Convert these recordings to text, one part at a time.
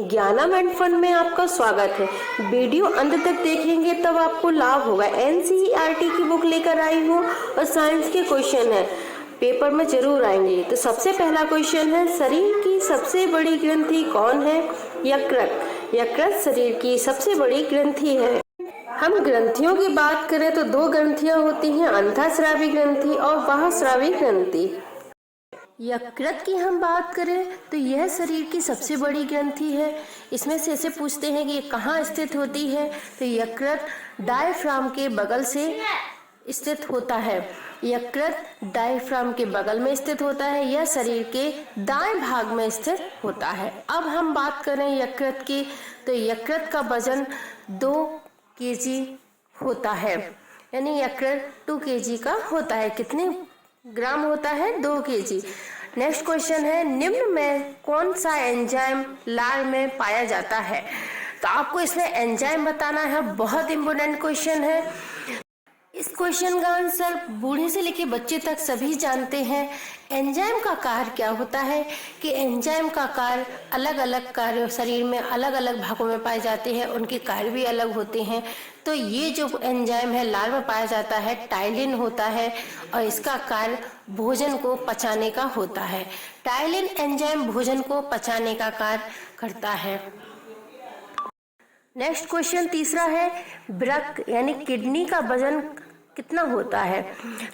ज्ञानम and fun में आपका स्वागत है। वीडियो अंत तक देखेंगे तब आपको लाभ होगा। एनसीईआरटी की बुक लेकर आई हूँ और साइंस के क्वेश्चन है, पेपर में जरूर आएंगे। तो सबसे पहला क्वेश्चन है, शरीर की सबसे बड़ी ग्रंथि कौन है? यकृत। यकृत शरीर की सबसे बड़ी ग्रंथि है। हम ग्रंथियों की बात करें तो दो ग्रंथियां होती हैं, अंतःस्रावी ग्रंथि और बाह्यस्रावी ग्रंथि। यकृत की हम बात करें तो यह शरीर की सबसे बड़ी ग्रंथि है। इसमें से ऐसे पूछते हैं कि ये कहाँ स्थित होती है, तो यकृत डायफ्राम के बगल से स्थित होता है। यकृत डायफ्राम के बगल में स्थित होता है। यह शरीर के दाएं भाग में स्थित होता है। अब हम बात करें यकृत की, तो यकृत का वजन 2 kg होता है, यानी यकृत 2 kg का होता है। कितने ग्राम होता है? 2 kg। नेक्स्ट क्वेश्चन है, निम्न में कौन सा एंजाइम लार में पाया जाता है? तो आपको इसमें एंजाइम बताना है। बहुत इंपॉर्टेंट क्वेश्चन है। इस क्वेश्चन का आंसर बूढ़े से लेकर बच्चे तक सभी जानते हैं। एंजाइम का कार्य क्या होता है कि एंजाइम का कार्य अलग अलग कार्य शरीर में अलग अलग भागों में पाए जाते हैं, उनके कार्य भी अलग होते हैं। तो ये जो एंजाइम है लार में पाया जाता है, टाइलिन होता है और इसका कार्य भोजन को पचाने का होता है। टाइलिन एंजाइम भोजन को पचाने का कार्य करता है। नेक्स्ट क्वेश्चन तीसरा है, वृक्क यानी किडनी का वजन कितना होता है?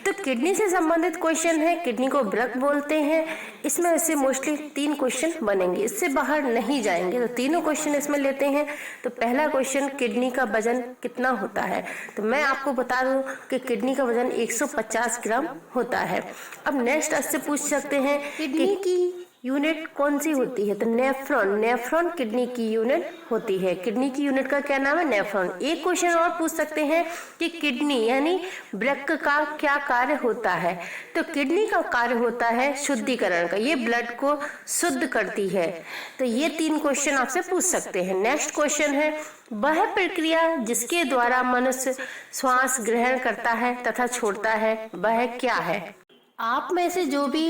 तो किडनी से संबंधित क्वेश्चन है, किडनी को वृक्क बोलते हैं। इसमें से मोस्टली 3 क्वेश्चन बनेंगे, इससे बाहर नहीं जाएंगे। तो तीनों क्वेश्चन इसमें लेते हैं। तो पहला क्वेश्चन, किडनी का वजन कितना होता है? तो मैं आपको बता दूं कि किडनी का वजन 150 ग्राम होता है। अब नेक्स्ट इससे पूछ सकते हैं, किडनी की यूनिट कौन सी होती है? तो नेफ्रॉन। नेफ्रॉन किडनी की यूनिट होती है। किडनी की यूनिट का क्या नाम है? नेफ्रॉन। एक क्वेश्चन और पूछ सकते हैं कि किडनी यानी वृक्क का क्या कार्य होता है? तो किडनी का कार्य होता है शुद्धिकरण का, ये ब्लड को शुद्ध करती है। तो ये 3 क्वेश्चन आपसे पूछ सकते हैं। नेक्स्ट क्वेश्चन है, वह प्रक्रिया जिसके द्वारा मनुष्य श्वास ग्रहण करता है तथा छोड़ता है, वह क्या है? आप में से जो भी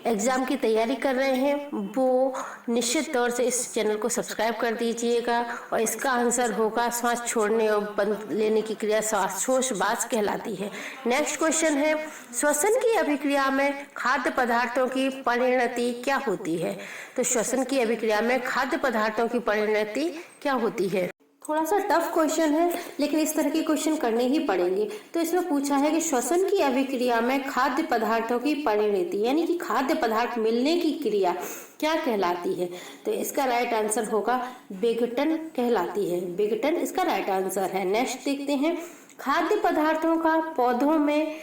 एग्जाम की तैयारी कर रहे हैं वो निश्चित तौर से इस चैनल को सब्सक्राइब कर दीजिएगा। और इसका आंसर होगा श्वास छोड़ने और बंद लेने की क्रिया श्वासोच्छ्वास कहलाती है। नेक्स्ट क्वेश्चन है, श्वसन की अभिक्रिया में खाद्य पदार्थों की परिणति क्या होती है? तो श्वसन की अभिक्रिया में खाद्य पदार्थों की परिणति क्या होती है? थोड़ा सा टफ क्वेश्चन है, लेकिन इस तरह के क्वेश्चन करने ही पड़ेंगे। तो इसमें पूछा है कि श्वसन की अभिक्रिया में खाद्य पदार्थों की परिणति यानी कि खाद्य पदार्थ मिलने की क्रिया क्या कहलाती है? तो इसका राइट आंसर होगा विघटन कहलाती है। विघटन इसका राइट आंसर है। नेक्स्ट देखते हैं, खाद्य पदार्थों का पौधों में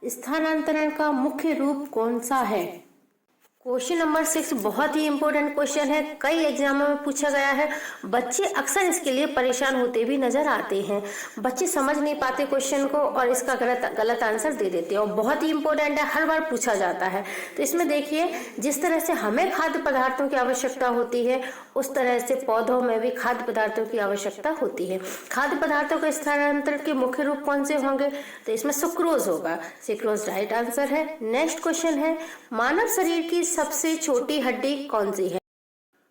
स्थानांतरण का मुख्य रूप कौन सा है? क्वेश्चन नंबर 6 बहुत ही इंपॉर्टेंट क्वेश्चन है, कई एग्जामों में पूछा गया है। बच्चे अक्सर इसके लिए परेशान होते भी नजर आते हैं। बच्चे समझ नहीं पाते क्वेश्चन को और इसका गलत आंसर दे देते हैं। और बहुत ही इंपॉर्टेंट है, हर बार पूछा जाता है। तो इसमें देखिए, जिस तरह से हमें खाद्य पदार्थों की आवश्यकता होती है उस तरह से पौधों में भी खाद्य पदार्थों की आवश्यकता होती है। खाद्य पदार्थों के स्थानांतरण के मुख्य रूप कौन से होंगे? तो इसमें सुक्रोज होगा। सुक्रोज राइट आंसर है। नेक्स्ट क्वेश्चन है, मानव शरीर की सबसे छोटी हड्डी कौन सी है?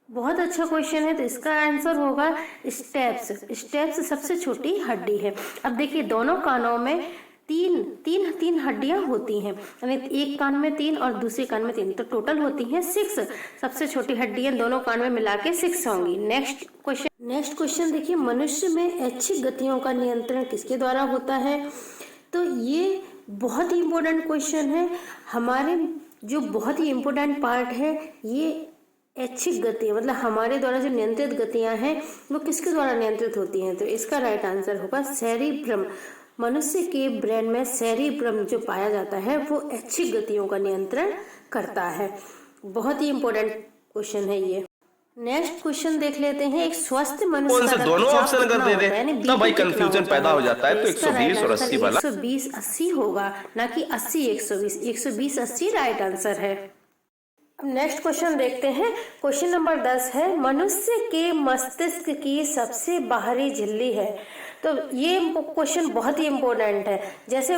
बहुत अच्छा क्वेश्चन है। तो इसका आंसर होगा स्टेप्स। स्टेप्स सबसे छोटी हड्डी है। अब देखिए, दोनों कानों में तीन हड्डियां होती हैं, यानी एक कान में 3 और दूसरे कान में 3, तो टोटल होती हैं 6। सबसे छोटी हड्डियां दोनों कान में मिला के 6 होंगी। नेक्स्ट क्वेश्चन देखिए, मनुष्य में ऐच्छिक गतियों का नियंत्रण किसके द्वारा होता है? तो ये बहुत ही इंपॉर्टेंट क्वेश्चन है। हमारे जो बहुत ही इम्पोर्टेंट पार्ट है ये ऐच्छिक गति, मतलब हमारे द्वारा जो नियंत्रित गतियां हैं वो किसके द्वारा नियंत्रित होती हैं? तो इसका राइट आंसर होगा सेरिब्रम। मनुष्य के ब्रेन में सेरिब्रम जो पाया जाता है वो ऐच्छिक गतियों का नियंत्रण करता है। बहुत ही इम्पोर्टेंट क्वेश्चन है ये। नेक्स्ट क्वेश्चन देख लेते हैं, एक स्वस्थ मनुष्य का दोनों ऑप्शन कर देते हैं तब भाई कंफ्यूजन पैदा हो जाता है। तो 120 और 80 वाला 120 80 होगा, ना कि 80 120। 120 80 राइट आंसर है। अब नेक्स्ट क्वेश्चन देखते हैं। क्वेश्चन नंबर 10 है, मनुष्य के मस्तिष्क की सबसे बाहरी झिल्ली है। तो ये क्वेश्चन बहुत ही इम्पोर्टेंट है। जैसे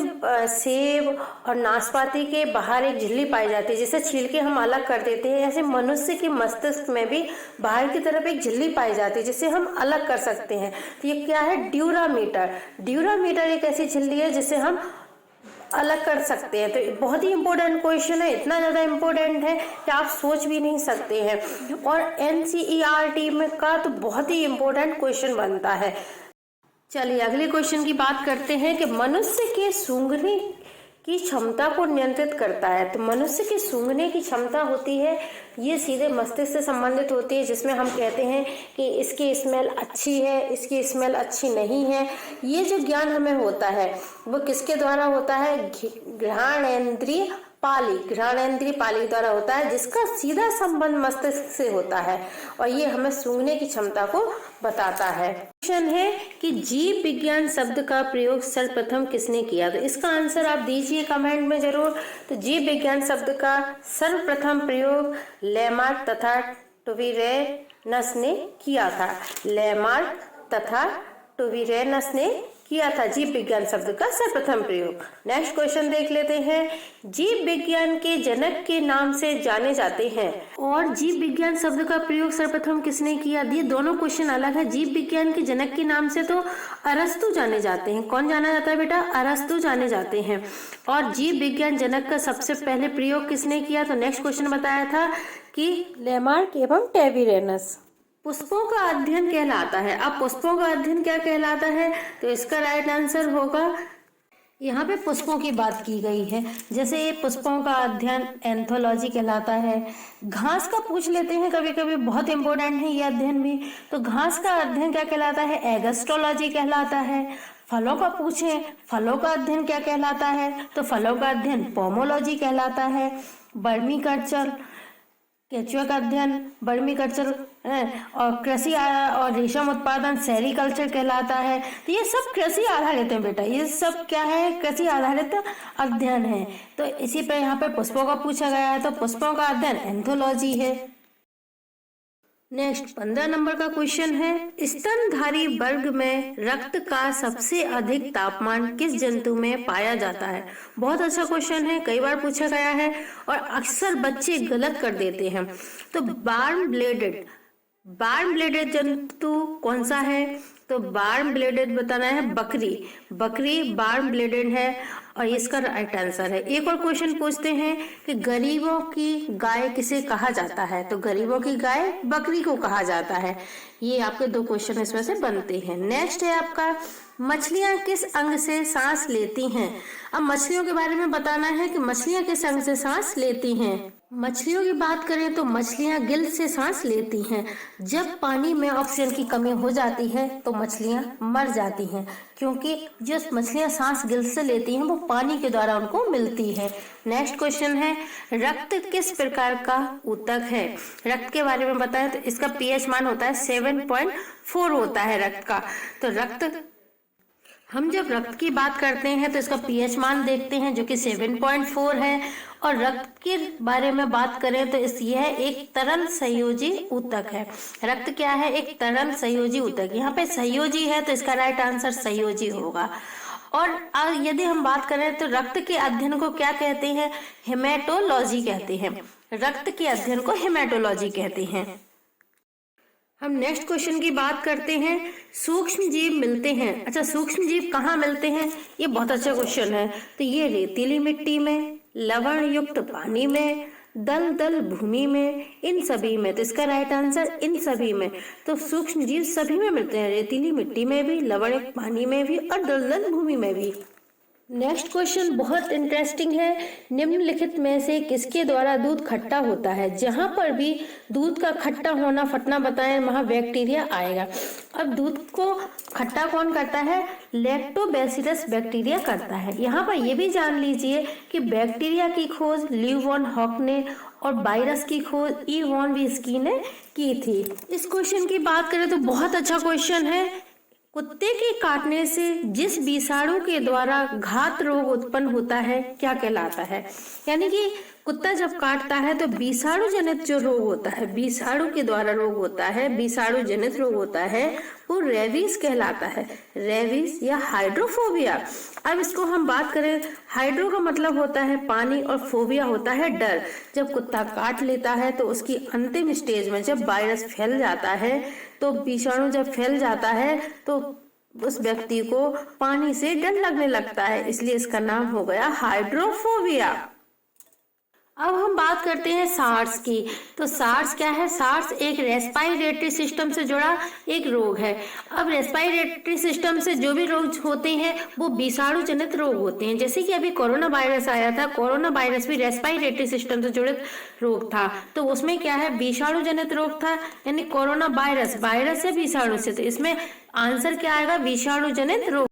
सेब और नाशपाती के बाहर एक झिल्ली पाई जाती है, जिसे छील के हम अलग कर देते हैं, ऐसे मनुष्य के मस्तिष्क में भी बाहर की तरफ एक झिल्ली पाई जाती है जिसे हम अलग कर सकते हैं। तो ये क्या है? ड्यूरामीटर। ड्यूरामीटर एक ऐसी झिल्ली है जिसे हम अलग कर सकते हैं। तो बहुत ही इम्पोर्टेंट क्वेश्चन है, इतना ज़्यादा इम्पोर्टेंट है कि आप सोच भी नहीं सकते हैं, और NCERT में का तो बहुत ही इम्पोर्टेंट क्वेश्चन बनता है। चलिए अगले क्वेश्चन की बात करते हैं कि मनुष्य के सूंघने की क्षमता को नियंत्रित करता है। तो मनुष्य की सूंघने की क्षमता होती है, ये सीधे मस्तिष्क से संबंधित होती है, जिसमें हम कहते हैं कि इसकी स्मेल अच्छी है, इसकी स्मेल अच्छी नहीं है। ये जो ज्ञान हमें होता है वो किसके द्वारा होता है? घ्राणेंद्रिय पाली, घ्राणेंद्रिय पाली द्वारा होता है, जिसका सीधा संबंध मस्तिष्क से होता है, और ये हमें सूंघने की क्षमता को बताता है। क्वेश्चन है कि जीव विज्ञान शब्द का प्रयोग सर्वप्रथम किसने किया? तो इसका आंसर आप दीजिए कमेंट में जरूर। तो जीव विज्ञान शब्द का सर्वप्रथम प्रयोग लेमार्क तथा टुवीरेनस ने किया था। लेमार्क तथा टुवीरेनस ने किया था जीव विज्ञान शब्द का सर्वप्रथम प्रयोग। नेक्स्ट क्वेश्चन देख लेते हैं। जीव विज्ञान के जनक के नाम से जाने जाते हैं, और जीव विज्ञान शब्द का प्रयोग सर्वप्रथम किसने किया? ये दोनों क्वेश्चन अलग है। जीव विज्ञान के जनक के नाम से तो अरस्तु जाने जाते हैं। कौन जाना जाता है बेटा? अरस्तु जाने जाते हैं। और जीव विज्ञान जनक का सबसे पहले प्रयोग किसने किया? तो नेक्स्ट क्वेश्चन बताया था कि लेमार्क एवं टुवीरेनस। पुष्पों का अध्ययन कहलाता है। अब पुष्पों का अध्ययन क्या कहलाता है? तो इसका राइट आंसर होगा, यहाँ पे पुष्पों की बात की गई है। जैसे ये पुष्पों का अध्ययन एंथोलॉजी कहलाता है। घास का पूछ लेते हैं कभी कभी, बहुत इंपॉर्टेंट है ये अध्ययन भी। तो घास का अध्ययन क्या कहलाता है? एगस्ट्रोलॉजी कहलाता है। फलों का पूछें, फलों का अध्ययन क्या कहलाता है? तो फलों का अध्ययन पोमोलॉजी कहलाता है। वर्मी कल्चर, केचुआ का अध्ययन वर्मी कल्चर है। और कृषि और रेशम उत्पादन सेरीकल्चर कहलाता है। तो ये सब कृषि आधारित है बेटा, ये सब क्या है? कृषि आधारित अध्ययन है। तो इसी पे यहाँ पे पुष्पों का पूछा गया है, तो पुष्पों का अध्ययन एंथोलॉजी है। नेक्स्ट 15 नंबर का क्वेश्चन है, स्तनधारी वर्ग में रक्त का सबसे अधिक तापमान किस जंतु में पाया जाता है? बहुत अच्छा क्वेश्चन है, कई बार पूछा गया है और अक्सर बच्चे गलत कर देते हैं। तो वार्म ब्लेडेड जंतु कौन सा है? तो वार्म ब्लेडेड बताना है बकरी वार्म ब्लेडेड है, और इसका राइट आंसर है। एक और क्वेश्चन पूछते हैं कि गरीबों की गाय किसे कहा जाता है? तो गरीबों की गाय बकरी को कहा जाता है। ये आपके दो क्वेश्चन इसमें से बनते हैं। नेक्स्ट है आपका, मछलियां किस अंग से सांस लेती हैं? अब मछलियों के बारे में बताना है कि मछलियां किस अंग से सांस लेती हैं। मछलियों की बात करें तो मछलियां गिल से सांस लेती हैं। जब पानी में ऑक्सीजन की कमी हो जाती है तो मछलियां मर जाती हैं, क्योंकि जो मछलियां सांस गिल से लेती हैं वो पानी के द्वारा उनको मिलती है। नेक्स्ट क्वेश्चन है, रक्त किस प्रकार का ऊतक है? रक्त के बारे में बताएं तो इसका pH मान होता है 7.4 होता है रक्त का। तो हम जब रक्त की बात करते हैं तो इसका pH मान देखते हैं जो कि 7.4 है। और रक्त के बारे में बात करें तो यह एक तरल संयोजी ऊतक है। रक्त क्या है? एक तरल संयोजी ऊतक। यहाँ पे संयोजी है तो इसका राइट आंसर संयोजी होगा। और यदि हम बात करें तो रक्त के अध्ययन को क्या कहते हैं? हेमेटोलॉजी कहते हैं। रक्त के अध्ययन को हेमेटोलॉजी कहते हैं। हम नेक्स्ट क्वेश्चन की बात करते हैं, सूक्ष्म जीव मिलते हैं। अच्छा, सूक्ष्म जीव कहाँ मिलते हैं? ये बहुत अच्छा क्वेश्चन है। तो ये रेतीली मिट्टी में, लवण युक्त पानी में, दलदल भूमि में, इन सभी में। तो इसका राइट आंसर इन सभी में। तो सूक्ष्म जीव सभी में मिलते हैं, रेतीली मिट्टी में भी, लवण युक्त पानी में भी और दलदल भूमि में भी। नेक्स्ट क्वेश्चन बहुत इंटरेस्टिंग है, निम्नलिखित में से किसके द्वारा दूध खट्टा होता है? जहां पर भी दूध का खट्टा होना फटना बताएं वहां बैक्टीरिया आएगा। अब दूध को खट्टा कौन करता है? लैक्टोबैसिलस बैक्टीरिया करता है। यहाँ पर यह भी जान लीजिए कि बैक्टीरिया की खोज ल्यू वॉन हॉक ने और वायरस की खोज ई वॉन विस्की ने की थी। इस क्वेश्चन की बात करें तो बहुत अच्छा क्वेश्चन है। कुत्ते के काटने से जिस विषाणु के द्वारा घात रोग उत्पन्न होता है क्या कहलाता है? यानी कि कुत्ता जब काटता है तो विषाणु जनित जो रोग होता है, विषाणु के द्वारा रोग होता है, विषाणु जनित रोग होता है, वो रेबीज कहलाता है। रेबीज या हाइड्रोफोबिया। अब इसको हम बात करें, हाइड्रो का मतलब होता है पानी और फोबिया होता है डर। जब कुत्ता काट लेता है तो उसकी अंतिम स्टेज में जब वायरस फैल जाता है, तो विषाणु जब फैल जाता है तो उस व्यक्ति को पानी से डर लगने लगता है, इसलिए इसका नाम हो गया हाइड्रोफोबिया। अब हम बात करते हैं सार्स की। तो सार्स क्या है? सार्स एक रेस्पिरेटरी सिस्टम से जुड़ा एक रोग है। अब रेस्पिरेटरी सिस्टम से जो भी रोग होते हैं वो विषाणु जनित रोग होते हैं। जैसे कि अभी कोरोना वायरस आया था, कोरोना वायरस भी रेस्पिरेटरी सिस्टम से जुड़े रोग था, तो उसमें क्या है? विषाणु जनित रोग था, यानी कोरोना वायरस से विषाणु से, तो इसमें आंसर क्या आएगा? विषाणु जनित रोग।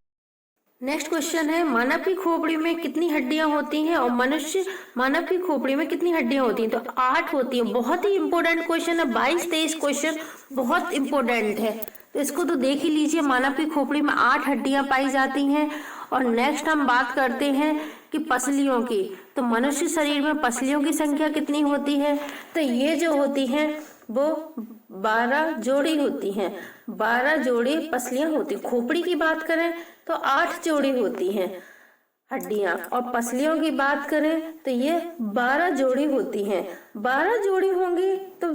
नेक्स्ट क्वेश्चन है, मानव की खोपड़ी में कितनी हड्डियां होती हैं और मनुष्य मानव की खोपड़ी में कितनी हड्डियां होती हैं? तो 8 होती हैं। बहुत ही इंपॉर्टेंट क्वेश्चन है, 22-23 क्वेश्चन बहुत इंपॉर्टेंट है, तो इसको तो देख ही लीजिए। मानव की खोपड़ी में 8 हड्डियां पाई जाती हैं। और नेक्स्ट हम बात करते हैं कि पसलियों की। तो मनुष्य शरीर में पसलियों की संख्या कितनी होती है? तो ये जो होती हैं वो 12 जोड़ी होती हैं। 12 जोड़ी पसलियां होती। खोपड़ी की बात करें तो 8 जोड़ी होती हैं हड्डियां, और पसलियों की बात करें तो ये 12 जोड़ी होती हैं। 12 जोड़ी होंगी तो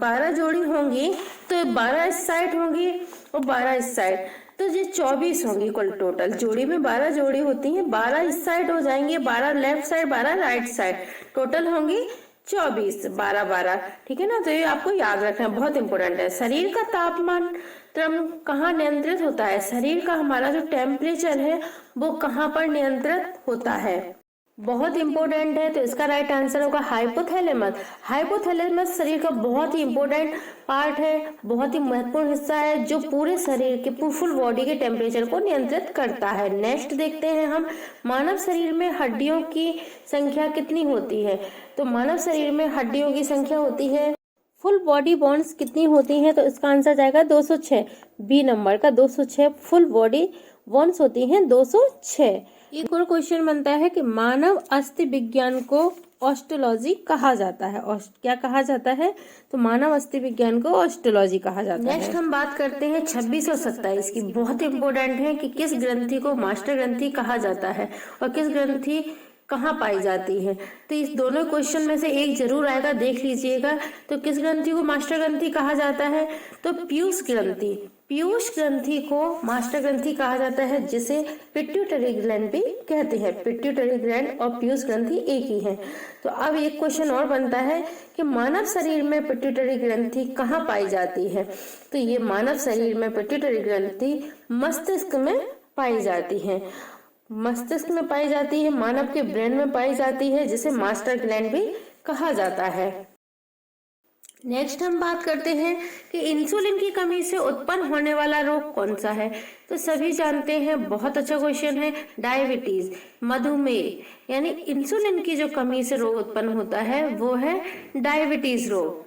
12 जोड़ी होंगी तो 12 इस साइड होंगी और 12 इस साइड, तो ये 24 होंगी कुल टोटल। जोड़ी में 12 जोड़ी होती हैं, 12 इस साइड हो जाएंगे, 12 left side, 12 right side, total होंगी 24, 12-12। ठीक है ना? तो ये आपको याद रखना बहुत इंपॉर्टेंट है। शरीर का तापमान कहाँ नियंत्रित होता है? शरीर का हमारा जो टेम्परेचर है वो कहाँ पर नियंत्रित होता है? बहुत इंपॉर्टेंट है, तो इसका राइट आंसर होगा हाइपोथैलेमस। हाइपोथैलेमस शरीर का बहुत ही इंपॉर्टेंट पार्ट है, बहुत ही महत्वपूर्ण हिस्सा है, जो पूरे शरीर के फुल बॉडी के टेम्परेचर को नियंत्रित करता है। नेक्स्ट देखते हैं हम, मानव शरीर में हड्डियों की संख्या कितनी होती है? तो मानव शरीर में हड्डियों की संख्या होती है, फुल बॉडी बोन्स कितनी होती हैं? तो इसका आंसर जाएगा 206, बी नंबर का 206 फुल बॉडी बोन्स होती हैं, 206। एक और क्वेश्चन बनता है कि मानव अस्थि विज्ञान को ऑस्टियोलॉजी कहा जाता है। क्या कहा जाता है? तो मानव अस्थि विज्ञान को ऑस्टियोलॉजी कहा जाता है। नेक्स्ट हम बात करते हैं 26 और 27 की। बहुत इंपॉर्टेंट है कि किस ग्रंथि को मास्टर ग्रंथि कहा जाता है और किस ग्रंथि कहाँ पाई जाती है। तो इस दोनों क्वेश्चन में से एक जरूर आएगा, देख लीजिएगा। तो किस ग्रंथि को मास्टर ग्रंथि कहा जाता है? तो पीयूष ग्रंथि। पीयूष ग्रंथि को मास्टर ग्रंथि कहा जाता है, जिसे पिट्यूटरी ग्लैंड भी कहते हैं। पिट्यूटरी ग्लैंड और पीयूष ग्रंथि एक ही है। तो अब एक क्वेश्चन और बनता है कि मानव शरीर में पिट्यूटरी ग्रंथि कहाँ पाई जाती है? तो ये मानव शरीर में पिट्यूटरी ग्रंथि मस्तिष्क में पाई जाती है। मस्तिष्क में पाई जाती है, मानव के ब्रेन में पाई जाती है, जिसे मास्टर ग्लैंड भी कहा जाता है। नेक्स्ट हम बात करते हैं कि इंसुलिन की कमी से उत्पन्न होने वाला रोग कौन सा है? तो सभी जानते हैं, बहुत अच्छा क्वेश्चन है, डायबिटीज, मधुमेह, यानी इंसुलिन की जो कमी से रोग उत्पन्न होता है वो है डायबिटीज रोग।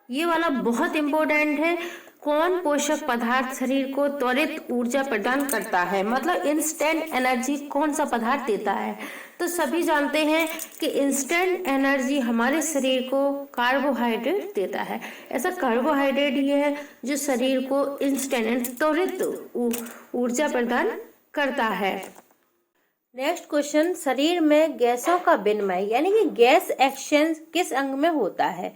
ये वाला बहुत इंपॉर्टेंट है। कौन पोषक पदार्थ शरीर को त्वरित ऊर्जा प्रदान करता है? मतलब इंस्टेंट एनर्जी कौन सा पदार्थ देता है? तो सभी जानते हैं कि इंस्टेंट एनर्जी हमारे शरीर को कार्बोहाइड्रेट देता है। ऐसा कार्बोहाइड्रेट ही है जो शरीर को इंस्टेंट त्वरित ऊर्जा प्रदान करता है। नेक्स्ट क्वेश्चन, शरीर में गैसों का विनिमय यानी कि गैस एक्सचेंज किस अंग में होता है?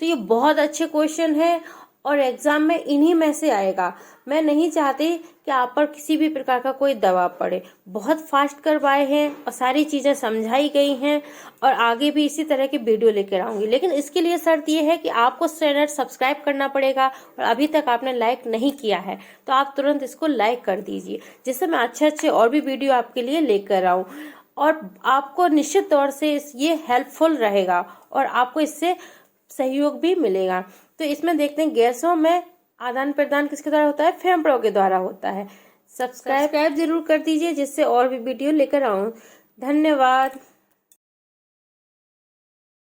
तो ये बहुत अच्छे क्वेश्चन है और एग्जाम में इन्हीं में से आएगा। मैं नहीं चाहती कि आप पर किसी भी प्रकार का कोई दबाव पड़े। बहुत फास्ट करवाए हैं और सारी चीज़ें समझाई गई हैं और आगे भी इसी तरह की वीडियो लेकर आऊँगी, लेकिन इसके लिए शर्त ये है कि आपको चैनल सब्सक्राइब करना पड़ेगा और अभी तक आपने लाइक नहीं किया है तो आप तुरंत इसको लाइक कर दीजिए, जिससे मैं अच्छे और भी वीडियो आपके लिए लेकर आऊँ और आपको निश्चित तौर से ये हेल्पफुल रहेगा और आपको इससे सहयोग भी मिलेगा। तो इसमें देखते हैं गैसों में आदान प्रदान किसके द्वारा होता है? फेफड़ों के द्वारा होता है। सब्सक्राइब जरूर कर दीजिए, जिससे और भी वीडियो लेकर आऊं। धन्यवाद।